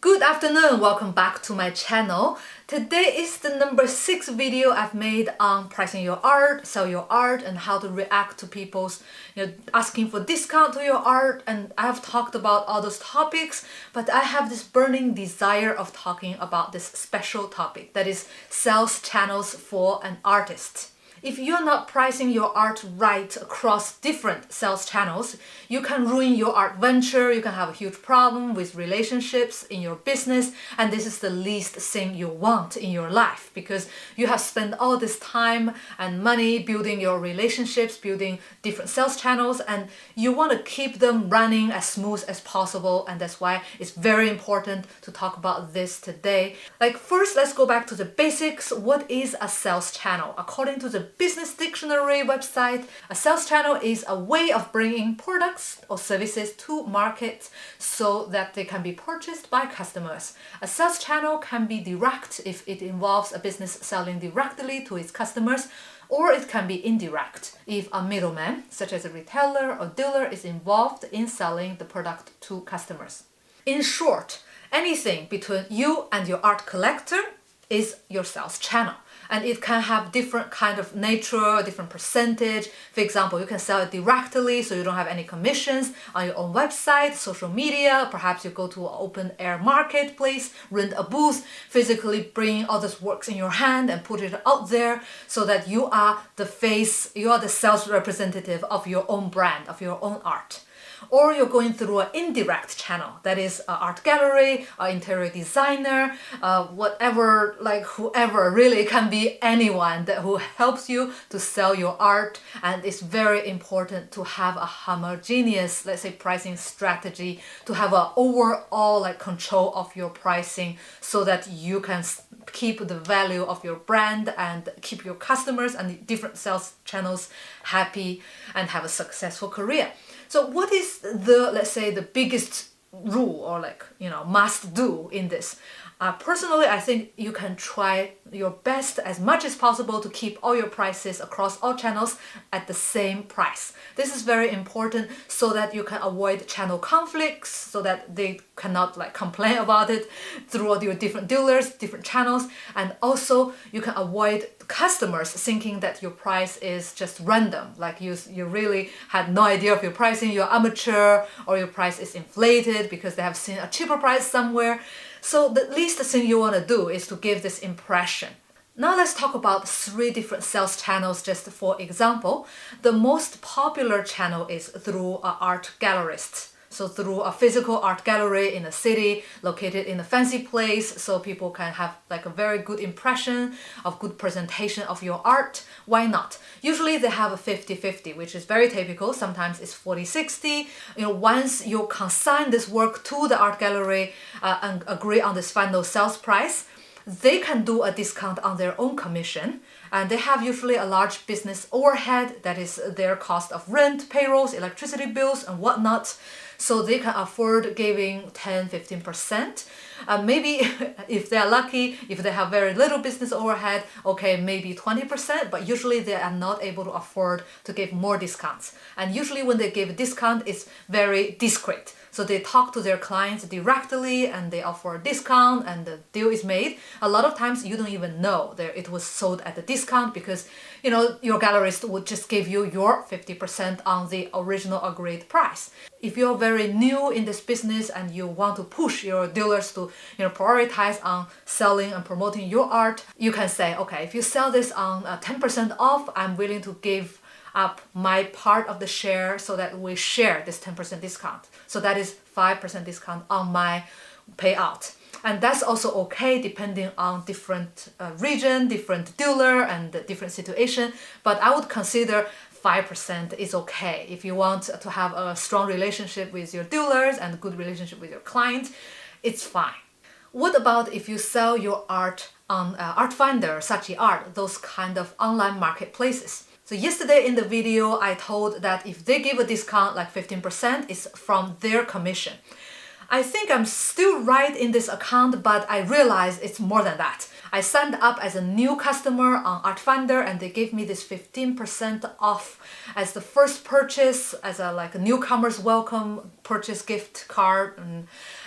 Good afternoon, welcome back to my channel. Today is the number 6 video I've made on pricing your art, sell your art, and how to react to people's asking for discount to your art. And I've talked about all those topics, but I have this burning desire of talking about this special topic, that is sales channels for an artist. If you're not pricing your art right across different sales channels, you can ruin your art venture, you can have a huge problem with relationships in your business, and this is the least thing you want in your life because you have spent all this time and money building your relationships, building different sales channels, and you want to keep them running as smooth as possible, and that's why it's very important to talk about this today. First, let's go back to the basics. What is a sales channel? According to the Business Dictionary website, a sales channel is a way of bringing products or services to market so that they can be purchased by customers. A sales channel can be direct if it involves a business selling directly to its customers, or it can be indirect if a middleman, such as a retailer or dealer, is involved in selling the product to customers. In short, anything between you and your art collector is your sales channel. And it can have different kind of nature, different percentage. For example, you can sell it directly, so you don't have any commissions on your own website, social media. Perhaps you go to an open air marketplace, rent a booth, physically bring all those works in your hand and put it out there so that you are the face, you are the sales representative of your own brand, of your own art. Or you're going through an indirect channel, that is an art gallery, an interior designer, whatever, whoever, really, it can be anyone who helps you to sell your art. And it's very important to have a homogeneous, let's say, pricing strategy, to have an overall control of your pricing so that you can keep the value of your brand and keep your customers and different sales channels happy and have a successful career. So what is let's say, the biggest rule or must do in this? Personally, I think you can try your best as much as possible to keep all your prices across all channels at the same price. This is very important so that you can avoid channel conflicts, so that they cannot complain about it through your different dealers, different channels, and also you can avoid customers thinking that your price is just random, you really had no idea of your pricing, you're amateur, or your price is inflated because they have seen a cheaper price somewhere. So the least thing you want to do is to give this impression. Now let's talk about 3 different sales channels just for example. The most popular channel is through an art gallerist. So through a physical art gallery in a city located in a fancy place, so people can have a very good impression of good presentation of your art. Why not? Usually they have a 50-50, which is very typical. Sometimes it's 40-60. Once you consign this work to the art gallery and agree on this final sales price, they can do a discount on their own commission, and they have usually a large business overhead, that is their cost of rent, payrolls, electricity bills, and whatnot. So they can afford giving 10-15%. Maybe if they're lucky, if they have very little business overhead, okay, maybe 20%, but usually they are not able to afford to give more discounts. And usually when they give a discount, it's very discreet. So they talk to their clients directly and they offer a discount and the deal is made. A lot of times you don't even know that it was sold at a discount because your gallerist would just give you your 50% on the original agreed price. If you're very new in this business and you want to push your dealers to prioritize on selling and promoting your art, you can say, okay, if you sell this on 10% off, I'm willing to give up my part of the share so that we share this 10% discount. So that is 5% discount on my payout. And that's also okay depending on different region, different dealer, and different situation. But I would consider 5% is okay if you want to have a strong relationship with your dealers and a good relationship with your clients. It's fine. What about if you sell your art on Artfinder, Saatchi Art, those kind of online marketplaces? So yesterday in the video, I told that if they give a discount 15%, it's from their commission. I think I'm still right in this account, but I realize it's more than that. I signed up as a new customer on Artfinder and they gave me this 15% off as the first purchase, as a newcomer's welcome purchase gift card,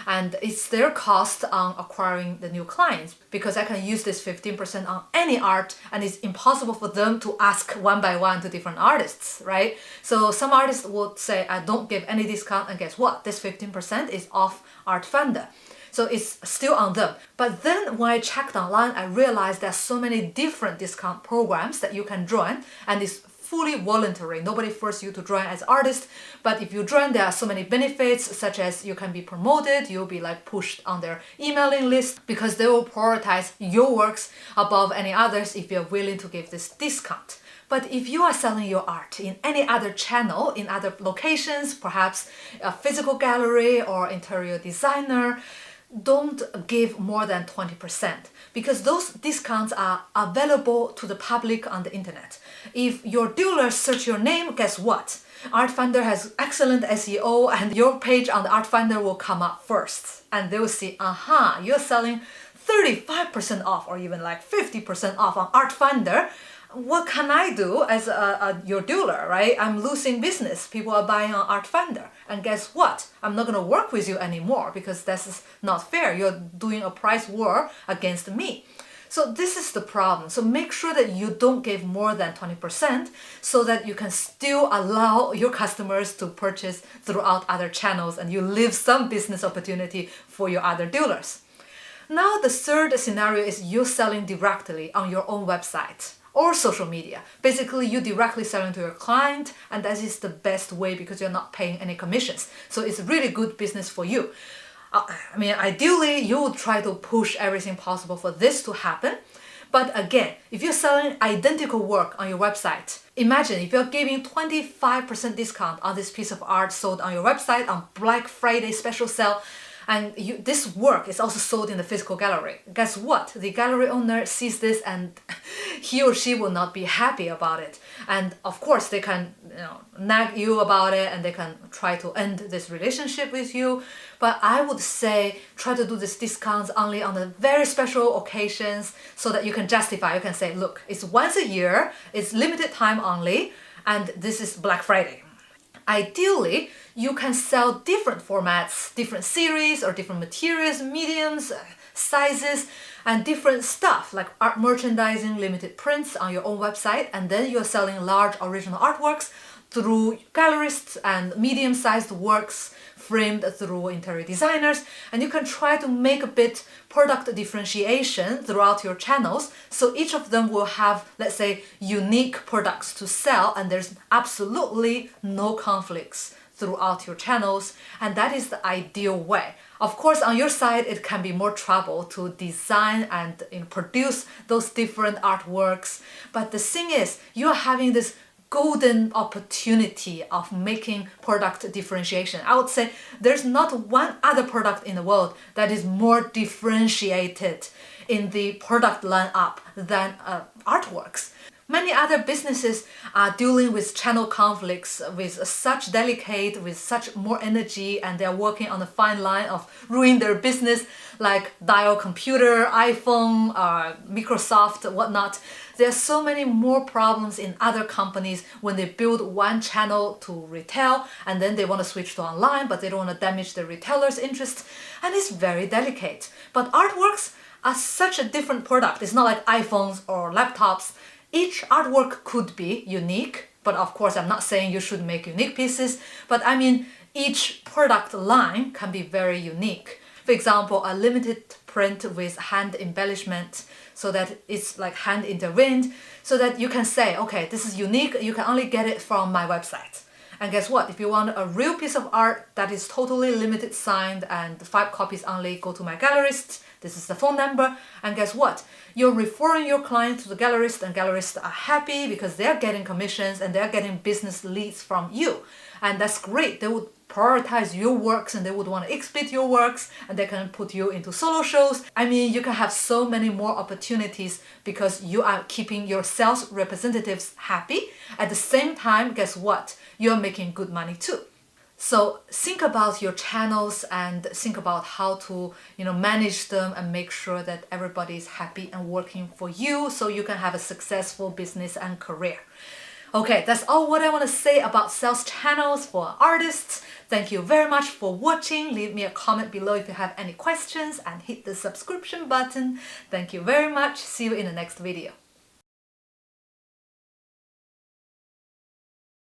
and it's their cost on acquiring the new clients, because I can use this 15% on any art and it's impossible for them to ask one by one to different artists, right? So some artists would say, I don't give any discount, and guess what? This 15% is off Artfinder. So it's still on them. But then when I checked online, I realized there's so many different discount programs that you can join, and it's fully voluntary. Nobody forces you to join as artist, but if you join, there are so many benefits, such as you can be promoted, you'll be pushed on their emailing list, because they will prioritize your works above any others if you're willing to give this discount. But if you are selling your art in any other channel, in other locations, perhaps a physical gallery or interior designer, don't give more than 20%, because those discounts are available to the public on the internet. If your dealer search your name, guess what? Artfinder has excellent SEO and your page on the Artfinder will come up first. And they will see, aha, you're selling 35% off or even 50% off on Artfinder. What can I do as your dealer, right? I'm losing business. People are buying on Artfinder. And guess what? I'm not going to work with you anymore because this is not fair. You're doing a price war against me. So this is the problem. So make sure that you don't give more than 20% so that you can still allow your customers to purchase throughout other channels and you leave some business opportunity for your other dealers. Now the third scenario is you selling directly on your own website or social media. Basically, you directly selling to your client, and that is the best way because you're not paying any commissions. So it's really good business for you. Ideally, you would try to push everything possible for this to happen. But again, if you're selling identical work on your website, imagine if you're giving 25% discount on this piece of art sold on your website on Black Friday special sale, and this work is also sold in the physical gallery. Guess what? The gallery owner sees this and he or she will not be happy about it. And of course, they can nag you about it and they can try to end this relationship with you. But I would say try to do these discounts only on the very special occasions so that you can justify. You can say, look, it's once a year, it's limited time only, and this is Black Friday. Ideally, you can sell different formats, different series or different materials, mediums, sizes, and different stuff like art merchandising, limited prints on your own website, and then you're selling large original artworks through gallerists and medium-sized works framed through interior designers, and you can try to make a bit product differentiation throughout your channels so each of them will have, let's say, unique products to sell and there's absolutely no conflicts throughout your channels, and that is the ideal way. Of course, on your side, it can be more trouble to design and produce those different artworks, but the thing is, you are having this golden opportunity of making product differentiation. I would say there's not one other product in the world that is more differentiated in the product lineup than artworks. Many other businesses are dealing with channel conflicts with such delicate, with such more energy, and they're working on the fine line of ruining their business, like Dial Computer, iPhone, Microsoft, whatnot. There are so many more problems in other companies when they build one channel to retail and then they want to switch to online, but they don't want to damage the retailer's interest, and it's very delicate. But artworks are such a different product. It's not like iPhones or laptops. Each artwork could be unique, but of course I'm not saying you should make unique pieces, but I mean each product line can be very unique. For example, a limited print with hand embellishment so that it's like hand intervened, so that you can say, okay, this is unique, you can only get it from my website. And guess what? If you want a real piece of art that is totally limited signed and 5 copies only, go to my gallerist. This is the phone number. And guess what? You're referring your client to the gallerist, and gallerists are happy because they're getting commissions and they're getting business leads from you. And that's great. They would prioritize your works and they would want to exhibit your works and they can put you into solo shows. I mean, you can have so many more opportunities because you are keeping your sales representatives happy. At the same time, guess what? You're making good money too. So think about your channels and think about how to, manage them and make sure that everybody is happy and working for you so you can have a successful business and career. Okay, that's all what I want to say about sales channels for artists. Thank you very much for watching. Leave me a comment below if you have any questions and hit the subscription button. Thank you very much. See you in the next video.